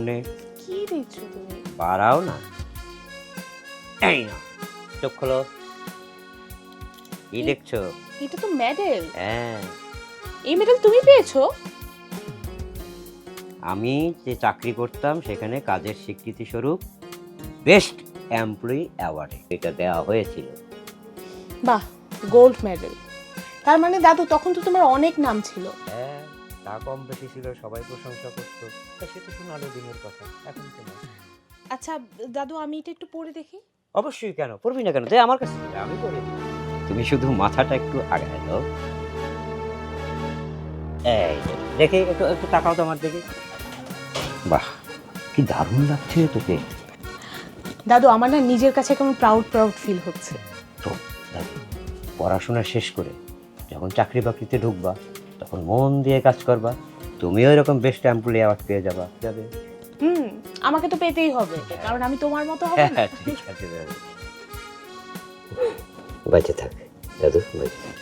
মানে কি দেখছো তুমি? পারাও না। এই না, চোখ খোলো। কি দেখছো? এটা তো মেডেল। হ্যাঁ, এই মেডেল তুমি পেয়েছো? আমি যে চাকরি করতাম সেখানে কাজের স্বীকৃতি স্বরূপ বেস্ট এমপ্লয়ি অ্যাওয়ার্ড এটা দেওয়া হয়েছিল। বাহ, গোল্ড মেডেল। তার মানে দাদু তখন তো তোমার অনেক নাম ছিল। হ্যাঁ, তা কম বেশি ছিল, সবাই প্রশংসা করতো। তা সে তো শোনালো দিনের কথা, এখন তো না। আচ্ছা দাদু, আমি এটা একটু পড়ে দেখি। অবশ্যই, কেন পড়বি না কেন? তাই আমার কাছে দে, আমি করে দিই। তুমি শুধু মাথাটা একটু আগায় দাও। এই যে, দেখে একটু একটু তাকাও তো আমার দিকে। বাহ, কি দারুণ লাগছে তোকে। দাদু, আমার না নিজের কাছে কেমন প্রাউড প্রাউড ফিল হচ্ছে। তো দেখো, পড়াশোনা শেষ করে যখন চাকরি বাকরিতে ঢুকবা তখন মন দিয়ে কাজ করবা, তুমিও এরকম বেস্ট এমপ্লয়ি অ্যাওয়ার্ড পেয়ে যাবে। হুম, আমাকে তো পেতেই হবে, কারণ আমি তোমার মতো হব না। ঠিক আছে দাদু, বেঁচে থাক দাদু, বেঁচে থাক।